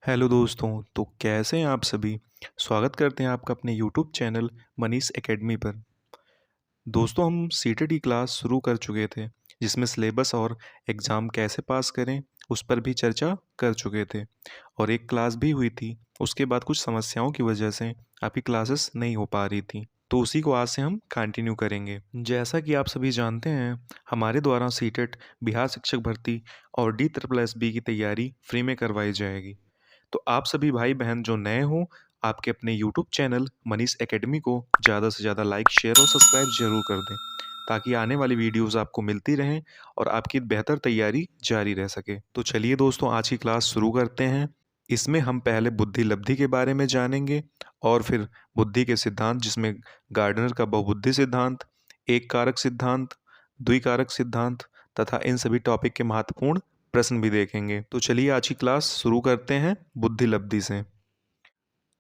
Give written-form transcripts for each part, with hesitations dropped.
Hello दोस्तों। तो कैसे हैं आप सभी। स्वागत करते हैं आपका अपने यूट्यूब चैनल मनीष एकेडमी पर। दोस्तों, हम सीटेट की क्लास शुरू कर चुके थे, जिसमें सिलेबस और एग्ज़ाम कैसे पास करें उस पर भी चर्चा कर चुके थे। और एक क्लास भी हुई थी, उसके बाद कुछ समस्याओं की वजह से आपकी क्लासेस नहीं हो पा रही थी, तो उसी को आज से हम कंटिन्यू करेंगे। जैसा कि आप सभी जानते हैं, हमारे द्वारा सीटेट, बिहार शिक्षक भर्ती और DSSB की तैयारी फ्री में करवाई जाएगी। तो आप सभी भाई बहन जो नए हो, आपके अपने यूट्यूब चैनल मनीष एकेडमी को ज़्यादा से ज़्यादा लाइक, शेयर और सब्सक्राइब जरूर कर दें, ताकि आने वाली वीडियोस आपको मिलती रहें और आपकी बेहतर तैयारी जारी रह सके। तो चलिए दोस्तों, आज की क्लास शुरू करते हैं। इसमें हम पहले बुद्धि लब्धि के बारे में जानेंगे और फिर बुद्धि के सिद्धांत, जिसमें गार्डनर का बहुबुद्धि सिद्धांत, एक कारक सिद्धांत, द्विकारक सिद्धांत तथा इन सभी टॉपिक के महत्वपूर्ण प्रश्न भी देखेंगे। तो चलिए आज की क्लास शुरू करते हैं बुद्धि लब्धि से।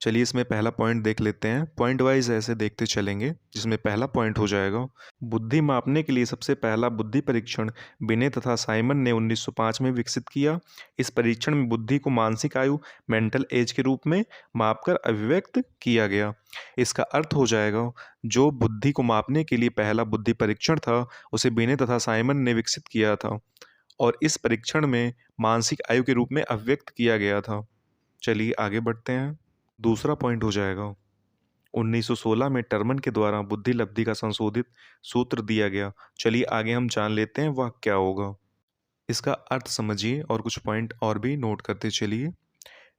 चलिए इसमें पहला पॉइंट देख लेते हैं। पॉइंट वाइज ऐसे देखते चलेंगे, जिसमें पहला पॉइंट हो जाएगा, बुद्धि मापने के लिए सबसे पहला बुद्धि परीक्षण बिने तथा साइमन ने 1905 में विकसित किया। इस परीक्षण में बुद्धि को मानसिक आयु, मेंटल एज के रूप में मापकर अभिव्यक्त किया गया। इसका अर्थ हो जाएगा, जो बुद्धि को मापने के लिए पहला बुद्धि परीक्षण था, उसे बिने तथा साइमन ने विकसित किया था और इस परीक्षण में मानसिक आयु के रूप में अभिव्यक्त किया गया था। चलिए आगे बढ़ते हैं। दूसरा पॉइंट हो जाएगा, 1916 में टर्मन के द्वारा बुद्धि लब्धि का संशोधित सूत्र दिया गया। चलिए आगे हम जान लेते हैं वह क्या होगा। इसका अर्थ समझिए और कुछ पॉइंट और भी नोट करते चलिए।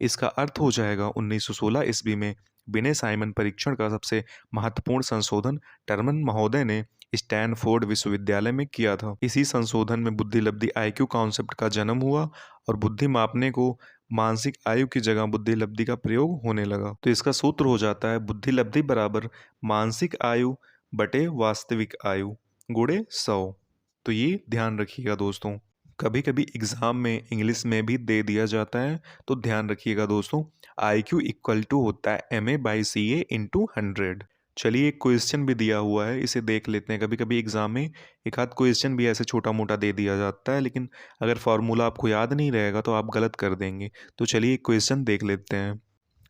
इसका अर्थ हो जाएगा, 1916 ईस्वी में बिने साइमन परीक्षण का सबसे महत्वपूर्ण संशोधन टर्मन महोदय ने स्टैनफोर्ड विश्वविद्यालय में किया था। इसी संशोधन में बुद्धि लब्धि IQ कॉन्सेप्ट का जन्म हुआ और बुद्धि मापने को मानसिक आयु की जगह बुद्धि लब्धि का प्रयोग होने लगा। तो इसका सूत्र हो जाता है, बुद्धि लब्धि बराबर मानसिक आयु बटे वास्तविक आयु गुणे 100। तो ये ध्यान रखिएगा दोस्तों। कभी कभी एग्जाम में इंग्लिश में भी दे दिया जाता है, तो ध्यान रखिएगा दोस्तों। IQ इक्वल टू होता है MA/CA इंटू 100। चलिए एक क्वेश्चन भी दिया हुआ है, इसे देख लेते हैं। कभी कभी एग्जाम में एक आध क्वेश्चन भी ऐसे छोटा मोटा दे दिया जाता है, लेकिन अगर फॉर्मूला आपको याद नहीं रहेगा तो आप गलत कर देंगे। तो चलिए एक क्वेश्चन देख लेते हैं।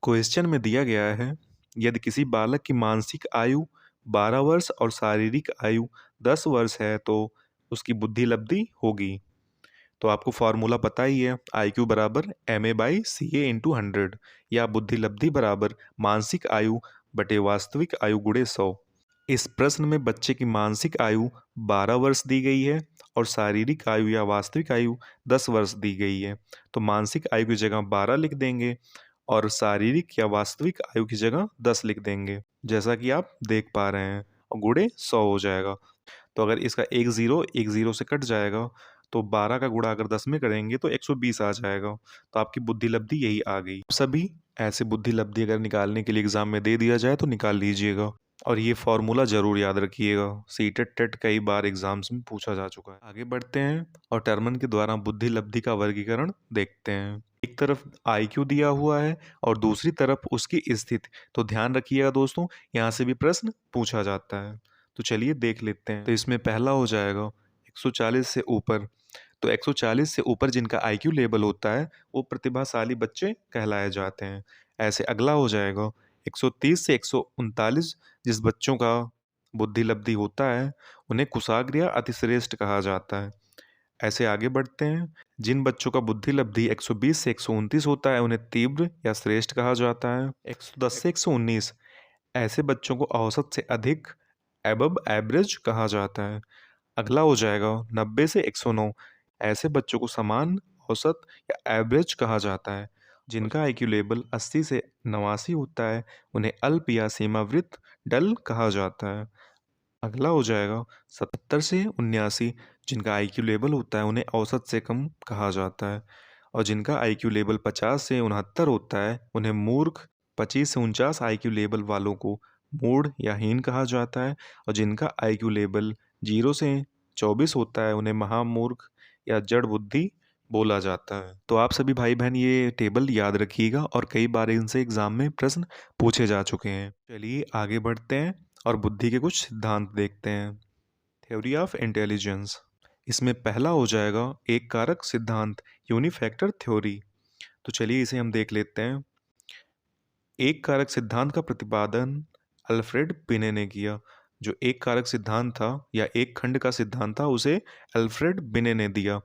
क्वेश्चन में दिया गया है, यदि किसी बालक की मानसिक आयु 12 वर्ष और शारीरिक आयु 10 वर्ष है, तो उसकी बुद्धि लब्धि होगी। तो आपको फॉर्मूला पता ही है, IQ बराबर MA/CA इंटू 100 या बुद्धि लब्धि बराबर मानसिक आयु बटे वास्तविक आयु गुणे 100। इस प्रश्न में बच्चे की मानसिक आयु 12 वर्ष दी गई है और शारीरिक आयु या वास्तविक आयु 10 वर्ष दी गई है। तो मानसिक आयु की जगह 12 लिख देंगे और शारीरिक या वास्तविक आयु की जगह 10 लिख देंगे, जैसा कि आप देख पा रहे हैं, और गुणे 100 हो जाएगा। तो अगर इसका एक जीरो से कट जाएगा, तो 12 का गुणा अगर 10 में करेंगे तो 120 आ जाएगा। तो आपकी बुद्धि लब्धि यही आ गई। सभी ऐसे बुद्धि लब्धि अगर निकालने के लिए एग्जाम में दे दिया जाए तो निकाल लीजिएगा, और ये फॉर्मूला जरूर याद रखिएगा। सीटेट टेट कई बार एग्जाम्स में पूछा जा चुका है। आगे बढ़ते हैं और टर्मन के द्वारा बुद्धि लब्धि का वर्गीकरण देखते हैं। एक तरफ IQ दिया हुआ है और दूसरी तरफ उसकी स्थिति। तो ध्यान रखिएगा दोस्तों, यहाँ से भी प्रश्न पूछा जाता है। तो चलिए देख लेते हैं। तो इसमें पहला हो जाएगा 140 से ऊपर। तो 140 से ऊपर जिनका IQ लेवल होता है, वो प्रतिभाशाली बच्चे कहलाए जाते हैं। ऐसे अगला हो जाएगा 130 से 139, जिस बच्चों का बुद्धि लब्धि होता है, उन्हें कुशाग्र या अतिश्रेष्ठ कहा जाता है। ऐसे आगे बढ़ते हैं। जिन बच्चों का बुद्धि लब्धि 120 से 129 होता है, उन्हें तीव्र या श्रेष्ठ कहा जाता है। 110 से 119, ऐसे बच्चों को औसत से अधिक, एबव एवरेज कहा जाता है। अगला हो जाएगा 90 से 109, ऐसे बच्चों को समान, औसत या एवरेज कहा जाता है। जिनका IQ लेवल 80 से 89 होता है, उन्हें अल्प या सीमावृत्त, डल कहा जाता है। अगला हो जाएगा 70 से 79, जिनका IQ लेवल होता है, उन्हें औसत से कम कहा जाता है। और जिनका IQ लेवल 50 से 69 होता है, उन्हें मूर्ख। 25 से 49 IQ लेवल वालों को मूढ़ या हीन कहा जाता है। और जिनका IQ लेवल 0 से 24 होता है, उन्हें महामूर्ख या जड़ बुद्धि बोला जाता है। तो आप सभी भाई बहन ये टेबल याद रखिएगा, और कई बार इनसे एग्जाम में प्रश्न पूछे जा चुके हैं। चलिए आगे बढ़ते हैं और बुद्धि के कुछ सिद्धांत देखते हैं। Theory of intelligence. इसमें पहला हो जाएगा एक कारक सिद्धांत, यूनिफैक्टर थ्योरी। तो चलिए इसे हम देख लेते हैं। एक कारक सिद्धांत का प्रतिपादन अल्फ्रेड बिने ने किया। जो एक कारक सिद्धांत था या एक खंड का सिद्धांत था, उसे अल्फ्रेड बिने ने दिया।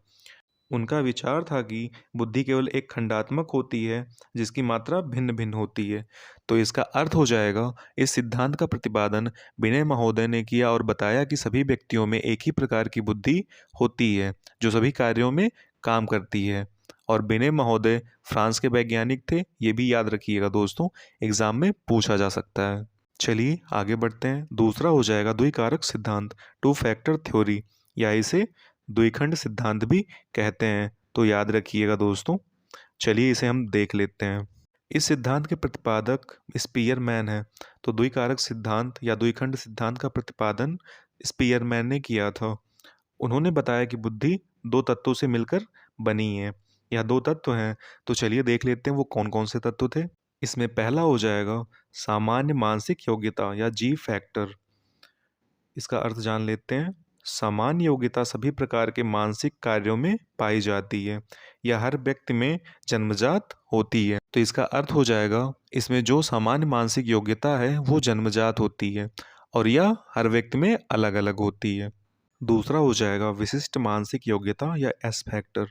उनका विचार था कि बुद्धि केवल एक खंडात्मक होती है जिसकी मात्रा भिन्न भिन्न होती है। तो इसका अर्थ हो जाएगा, इस सिद्धांत का प्रतिपादन विनय महोदय ने किया और बताया कि सभी व्यक्तियों में एक ही प्रकार की बुद्धि होती है जो सभी कार्यों में काम करती है। और विनय महोदय फ्रांस के वैज्ञानिक थे, ये भी याद रखिएगा दोस्तों, एग्जाम में पूछा जा सकता है। चलिए आगे बढ़ते हैं। दूसरा हो जाएगा द्विकारक सिद्धांत, टू फैक्टर थ्योरी, या इसे द्विखंड सिद्धांत भी कहते हैं। तो याद रखिएगा दोस्तों। चलिए इसे हम देख लेते हैं। इस सिद्धांत के प्रतिपादक स्पीयरमैन है। तो द्विकारक सिद्धांत या द्विखंड सिद्धांत का प्रतिपादन स्पीयरमैन ने किया था। उन्होंने बताया कि बुद्धि दो तत्वों से मिलकर बनी है, या दो तत्व हैं। तो चलिए देख लेते हैं वो कौन कौन से तत्व थे। इसमें पहला हो जाएगा सामान्य मानसिक योग्यता या जी फैक्टर। इसका अर्थ जान लेते हैं। सामान्य योग्यता सभी प्रकार के मानसिक कार्यों में पाई जाती है या हर व्यक्ति में जन्मजात होती है। तो इसका अर्थ हो जाएगा, इसमें जो सामान्य मानसिक योग्यता है वो जन्मजात होती है और यह हर व्यक्ति में अलग अलग होती है। दूसरा हो जाएगा विशिष्ट मानसिक योग्यता या एस फैक्टर।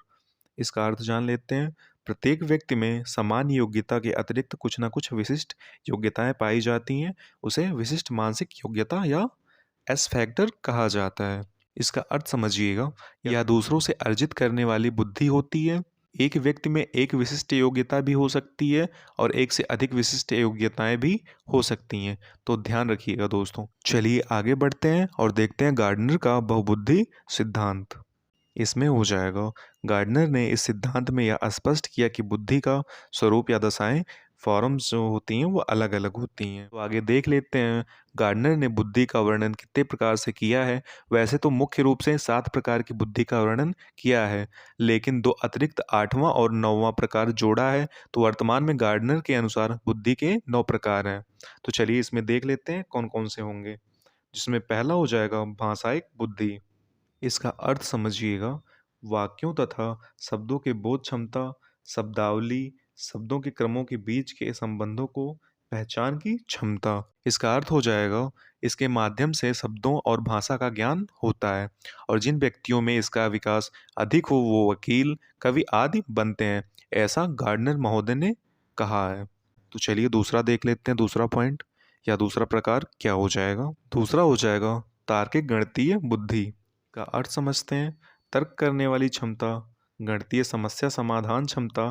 इसका अर्थ जान लेते हैं। प्रत्येक व्यक्ति में सामान्य योग्यता के अतिरिक्त कुछ ना कुछ विशिष्ट योग्यताएं पाई जाती हैं, उसे विशिष्ट मानसिक योग्यता या एस फैक्टर कहा जाता है। इसका अर्थ समझिएगा, यह दूसरों से अर्जित करने वाली बुद्धि होती है। एक व्यक्ति में एक विशिष्ट योग्यता भी हो सकती है और एक से अधिक विशिष्ट योग्यताएं भी हो सकती हैं। तो ध्यान रखिएगा दोस्तों। चलिए आगे बढ़ते हैं और देखते हैं गार्डनर का बहुबुद्धि सिद्धांत। इसमें हो जाएगा, गार्डनर ने इस सिद्धांत में यह स्पष्ट किया कि बुद्धि का स्वरूप या दशाएं, फॉर्म्स जो होती हैं वो अलग अलग होती हैं। तो आगे देख लेते हैं गार्डनर ने बुद्धि का वर्णन कितने प्रकार से किया है। वैसे तो मुख्य रूप से 7 प्रकार की बुद्धि का वर्णन किया है, लेकिन 2 अतिरिक्त 8वां और 9वां प्रकार जोड़ा है। तो वर्तमान में गार्डनर के अनुसार बुद्धि के 9 प्रकार हैं। तो चलिए इसमें देख लेते हैं कौन कौन से होंगे। जिसमें पहला हो जाएगा भाषायिक बुद्धि। इसका अर्थ समझिएगा, वाक्यों तथा शब्दों के बोध क्षमता, शब्दावली, शब्दों के क्रमों के बीच के संबंधों को पहचान की क्षमता। इसका अर्थ हो जाएगा, इसके माध्यम से शब्दों और भाषा का ज्ञान होता है और जिन व्यक्तियों में इसका विकास अधिक हो वो वकील, कवि आदि बनते हैं, ऐसा गार्डनर महोदय ने कहा है। तो चलिए दूसरा देख लेते हैं। दूसरा पॉइंट या दूसरा प्रकार क्या हो जाएगा। दूसरा हो जाएगा तार्किक गणितीय बुद्धि। का अर्थ समझते हैं। तर्क करने वाली क्षमता, गणितीय समस्या समाधान क्षमता,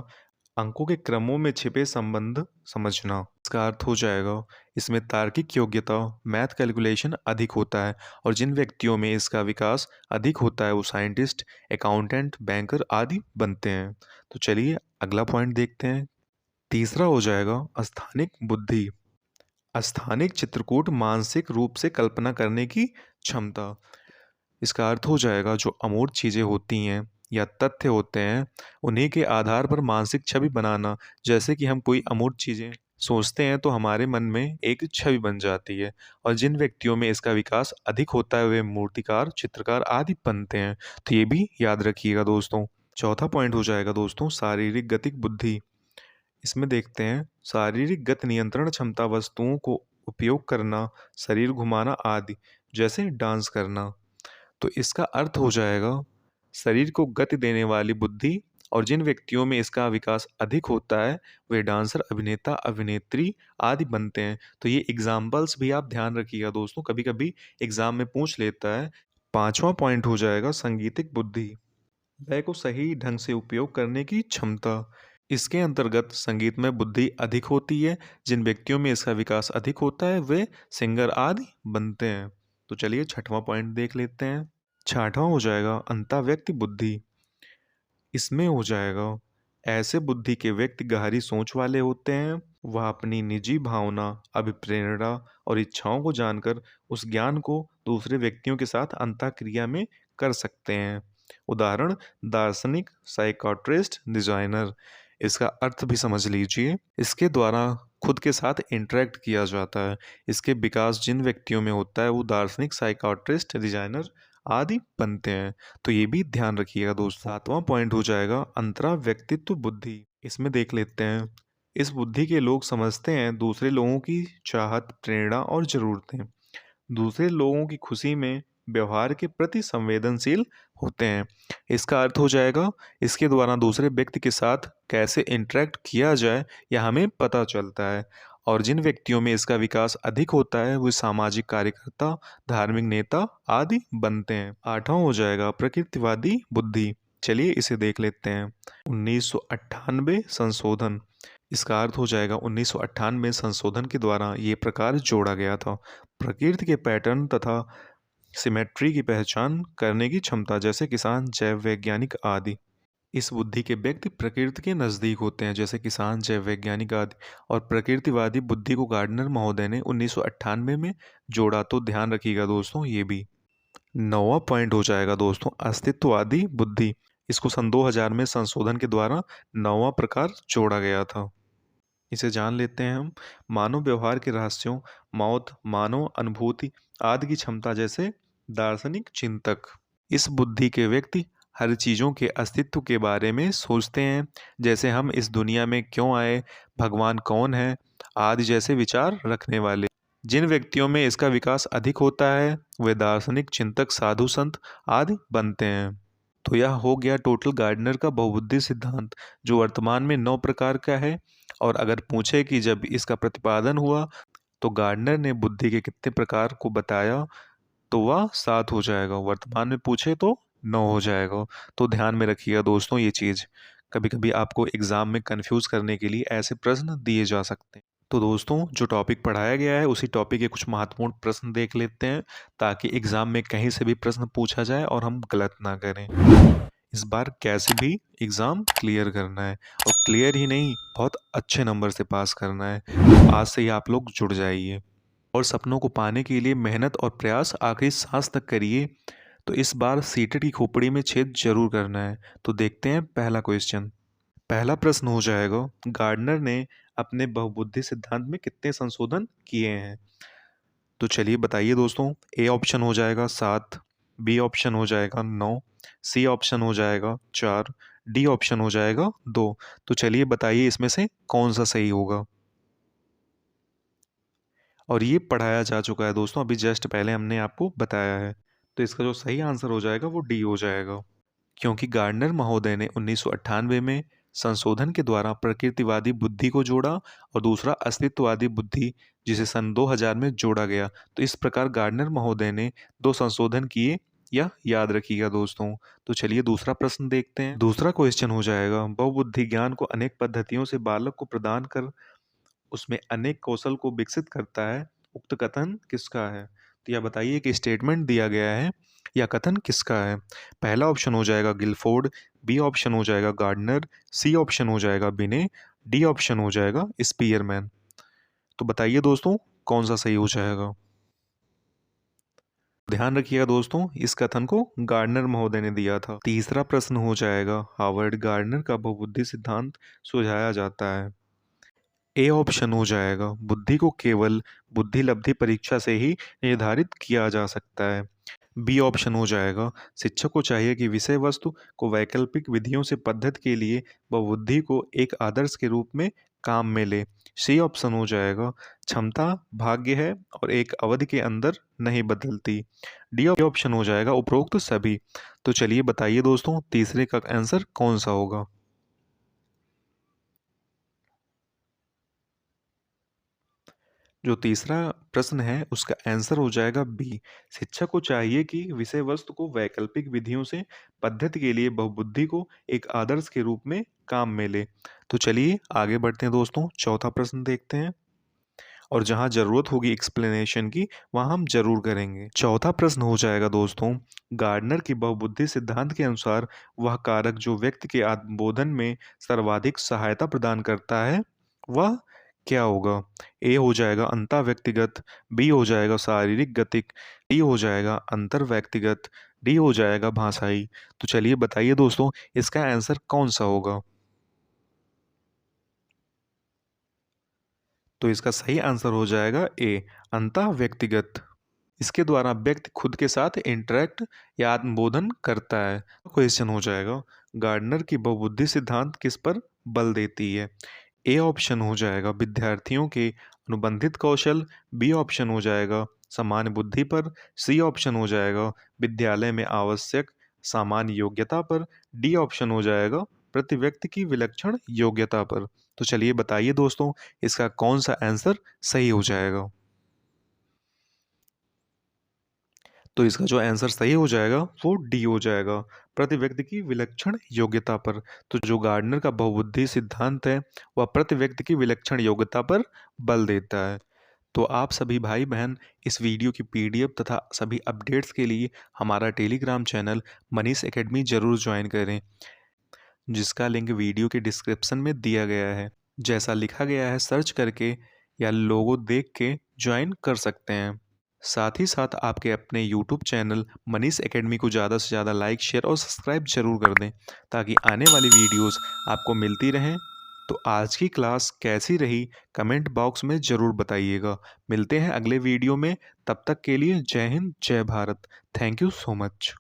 अंकों के क्रमों में छिपे संबंध समझना। इसका अर्थ हो जाएगा, इसमें तार्किक योग्यता, मैथ कैलकुलेशन अधिक होता है और जिन व्यक्तियों में इसका विकास अधिक होता है वो साइंटिस्ट, अकाउंटेंट, बैंकर आदि बनते हैं। तो चलिए अगला पॉइंट देखते हैं। तीसरा हो जाएगा स्थानिक बुद्धि। स्थानिक चित्रकूट, मानसिक रूप से कल्पना करने की क्षमता। इसका अर्थ हो जाएगा, जो अमूर्त चीज़ें होती हैं या तथ्य होते हैं उन्हीं के आधार पर मानसिक छवि बनाना। जैसे कि हम कोई अमूर्त चीज़ें सोचते हैं तो हमारे मन में एक छवि बन जाती है और जिन व्यक्तियों में इसका विकास अधिक होता है वे मूर्तिकार, चित्रकार आदि बनते हैं। तो ये भी याद रखिएगा दोस्तों। चौथा पॉइंट हो जाएगा दोस्तों शारीरिक गतिक बुद्धि। इसमें देखते हैं शारीरिक गति नियंत्रण क्षमता, वस्तुओं को उपयोग करना, शरीर घुमाना आदि, जैसे डांस करना। तो इसका अर्थ हो जाएगा शरीर को गति देने वाली बुद्धि और जिन व्यक्तियों में इसका विकास अधिक होता है वे डांसर, अभिनेता, अभिनेत्री आदि बनते हैं। तो ये एग्जाम्पल्स भी आप ध्यान रखिएगा दोस्तों, कभी कभी एग्जाम में पूछ लेता है। पांचवा पॉइंट हो जाएगा संगीतिक बुद्धि। लय को सही ढंग से उपयोग करने की क्षमता। इसके अंतर्गत संगीत में बुद्धि अधिक होती है। जिन व्यक्तियों में इसका विकास अधिक होता है वे सिंगर आदि बनते हैं। तो चलिए छठवां पॉइंट देख लेते हैं। छठवां हो जाएगा अंतःव्यक्ति बुद्धि। इसमें हो जाएगा ऐसे बुद्धि के व्यक्ति गहरी सोच वाले होते हैं। वह अपनी निजी भावना, अभिप्रेरणा और इच्छाओं को जानकर उस ज्ञान को दूसरे व्यक्तियों के साथ अंतःक्रिया में कर सकते हैं। उदाहरण दार्शनिक, साइकाट्रिस्ट, डिजाइनर। इसका अर्थ भी समझ लीजिए, इसके द्वारा खुद के साथ इंटरेक्ट किया जाता है। इसके विकास जिन व्यक्तियों में होता है वो दार्शनिक, साइकाट्रिस्ट, डिजाइनर आदि बनते हैं। तो ये भी ध्यान रखिएगा दोस्त। सातवां पॉइंट हो जाएगा अंतरा व्यक्तित्व बुद्धि। इसमें देख लेते हैं। इस बुद्धि के लोग समझते हैं दूसरे लोगों की चाहत, प्रेरणा और ज़रूरतें। दूसरे लोगों की खुशी में व्यवहार के प्रति संवेदनशील होते हैं। इसका अर्थ हो जाएगा, इसके द्वारा दूसरे व्यक्ति के साथ कैसे इंटरेक्ट किया जाए यह हमें पता चलता है। और जिन व्यक्तियों में इसका विकास अधिक होता है वे सामाजिक कार्यकर्ता, धार्मिक नेता आदि बनते हैं। आठवां हो जाएगा प्रकृतिवादी बुद्धि। चलिए इसे देख लेते हैं। 1998 संशोधन। इसका अर्थ हो जाएगा 1998 संशोधन के द्वारा ये प्रकार जोड़ा गया था। प्रकृति के पैटर्न तथा सिमेट्री की पहचान करने की क्षमता, जैसे किसान, जैव वैज्ञानिक आदि। इस बुद्धि के व्यक्ति प्रकृति के नज़दीक होते हैं, जैसे किसान, जैव वैज्ञानिक आदि। और प्रकृतिवादी बुद्धि को गार्डनर महोदय ने 1998 में जोड़ा, तो ध्यान रखिएगा दोस्तों ये भी। नौवां पॉइंट हो जाएगा दोस्तों अस्तित्ववादी बुद्धि। इसको सन 2000 में संशोधन के द्वारा नौवां प्रकार जोड़ा गया था। इसे जान लेते हैं हम। मानव व्यवहार के रहस्यों, मौत, मानव अनुभूति आदि की क्षमता जैसे दार्शनिक चिंतक। इस बुद्धि के व्यक्ति हर चीज़ों के अस्तित्व के बारे में सोचते हैं, जैसे हम इस दुनिया में क्यों आए, भगवान कौन है आदि जैसे विचार रखने वाले। जिन व्यक्तियों में इसका विकास अधिक होता है वे दार्शनिक चिंतक, साधु संत आदि बनते हैं। तो यह हो गया टोटल गार्डनर का बहुबुद्धि सिद्धांत, जो वर्तमान में 9 प्रकार का है। और अगर पूछे कि जब इसका प्रतिपादन हुआ तो गार्डनर ने बुद्धि के कितने प्रकार को बताया, तो वह 7 हो जाएगा। वर्तमान में पूछे तो 9 हो जाएगा। तो ध्यान में रखिएगा दोस्तों ये चीज़। कभी कभी आपको एग्जाम में कंफ्यूज करने के लिए ऐसे प्रश्न दिए जा सकते हैं। तो दोस्तों जो टॉपिक पढ़ाया गया है उसी टॉपिक के कुछ महत्वपूर्ण प्रश्न देख लेते हैं, ताकि एग्जाम में कहीं से भी प्रश्न पूछा जाए और हम गलत ना करें। इस बार कैसे भी एग्ज़ाम क्लियर करना है, और क्लियर ही नहीं, बहुत अच्छे नंबर से पास करना है। आज से ही आप लोग जुड़ जाइए और सपनों को पाने के लिए मेहनत और प्रयास आखिरी सांस तक करिए। तो इस बार सीटेट की खोपड़ी में छेद जरूर करना है। तो देखते हैं पहला क्वेश्चन। पहला प्रश्न हो जाएगा, गार्डनर ने अपने बहुबुद्धि सिद्धांत में कितने संशोधन किए हैं? तो चलिए बताइए दोस्तों। ए ऑप्शन हो जाएगा 7, बी ऑप्शन हो जाएगा 9, सी ऑप्शन हो जाएगा 4, डी ऑप्शन हो जाएगा 2। तो चलिए बताइए इसमें से कौन सा सही होगा। और ये पढ़ाया जा चुका है दोस्तों, अभी जस्ट पहले हमने आपको बताया है। तो इसका जो सही आंसर हो जाएगा वो डी हो जाएगा, क्योंकि गार्डनर महोदय ने 1998 में संशोधन के द्वारा प्रकृतिवादी बुद्धि को जोड़ा और दूसरा अस्तित्ववादी बुद्धि, जिसे सन 2000 में जोड़ा गया। तो इस प्रकार गार्डनर महोदय ने 2 संशोधन किए, यह याद रखिएगा दोस्तों। तो चलिए दूसरा प्रश्न देखते हैं। दूसरा क्वेश्चन हो जाएगा, बहुबुद्धि ज्ञान को अनेक पद्धतियों से बालक को प्रदान कर उसमें अनेक कौशल को विकसित करता है, उक्त कथन किसका है? तो यह बताइए कि स्टेटमेंट दिया गया है या कथन किसका है? पहला ऑप्शन हो जाएगा गिलफोर्ड, बी ऑप्शन हो जाएगा गार्डनर, सी ऑप्शन हो जाएगा बिने, डी ऑप्शन हो जाएगा स्पीयरमैन। तो बताइए दोस्तों कौन सा सही हो जाएगा। ध्यान रखिएगा दोस्तों, इस कथन को गार्डनर महोदय ने दिया था। तीसरा प्रश्न हो जाएगा, हार्वर्ड गार्डनर का बहुबुद्धि सिद्धांत सुझाया जाता है। ए ऑप्शन हो जाएगा, बुद्धि को केवल बुद्धि लब्धि परीक्षा से ही निर्धारित किया जा सकता है। बी ऑप्शन हो जाएगा, शिक्षक को चाहिए कि विषय वस्तु को वैकल्पिक विधियों से पद्धति के लिए व बुद्धि को एक आदर्श के रूप में काम में ले। सी ऑप्शन हो जाएगा, क्षमता भाग्य है और एक अवधि के अंदर नहीं बदलती। डी ऑप्शन हो जाएगा उपरोक्त सभी। तो चलिए बताइए दोस्तों तीसरे का आंसर कौन सा होगा। जो तीसरा प्रश्न है उसका आंसर हो जाएगा बी। शिक्षक को चाहिए कि विषय वस्तु को वैकल्पिक विधियों से पद्धति के लिए बहुबुद्धि को एक आदर्श के रूप में काम में ले। तो चलिए आगे बढ़ते हैं दोस्तों, चौथा प्रश्न देखते हैं। और जहाँ जरूरत होगी एक्सप्लेनेशन की वहाँ हम जरूर करेंगे। चौथा प्रश्न हो जाएगा दोस्तों, गार्डनर की बहुबुद्धि सिद्धांत के अनुसार वह कारक जो व्यक्ति के आत्मबोधन में सर्वाधिक सहायता प्रदान करता है वह क्या होगा? ए हो जाएगा अंतर व्यक्तिगत, बी हो जाएगा शारीरिक गतिक, डी हो जाएगा अंतर व्यक्तिगत, डी हो जाएगा भाषाई। तो चलिए बताइए दोस्तों इसका आंसर कौन सा होगा। तो इसका सही आंसर हो जाएगा ए अंतः व्यक्तिगत। इसके द्वारा व्यक्ति खुद के साथ इंटरेक्ट या आत्मबोधन करता है। क्वेश्चन हो जाएगा, गार्डनर की बहुबुद्धि सिद्धांत किस पर बल देती है? ए ऑप्शन हो जाएगा विद्यार्थियों के अनुबंधित कौशल, बी ऑप्शन हो जाएगा सामान्य बुद्धि पर, सी ऑप्शन हो जाएगा विद्यालय में आवश्यक सामान्य योग्यता पर, डी ऑप्शन हो जाएगा प्रति व्यक्ति की विलक्षण योग्यता पर। तो चलिए बताइए दोस्तों, इसका कौन सा आंसर सही हो जाएगा? तो इसका जो आंसर सही हो जाएगा वो डी हो जाएगा, प्रति व्यक्ति की विलक्षण योग्यता पर। तो जो गार्डनर का बहुबुद्धि सिद्धांत है वह प्रति व्यक्ति की विलक्षण योग्यता पर बल देता है। तो आप सभी भाई बहन इस वीडियो की पीडीएफ तथा सभी अपडेट्स के लिए हमारा टेलीग्राम चैनल मनीष एकेडमी जरूर ज्वाइन करें, जिसका लिंक वीडियो के डिस्क्रिप्शन में दिया गया है। जैसा लिखा गया है सर्च करके या लोगो देख के ज्वाइन कर सकते हैं। साथ ही साथ आपके अपने यूट्यूब चैनल मनीष एकेडमी को ज़्यादा से ज़्यादा लाइक शेयर और सब्सक्राइब जरूर कर दें, ताकि आने वाली वीडियोस आपको मिलती रहें। तो आज की क्लास कैसी रही कमेंट बॉक्स में ज़रूर बताइएगा। मिलते हैं अगले वीडियो में, तब तक के लिए जय हिंद जय Bharat. Thank you so much.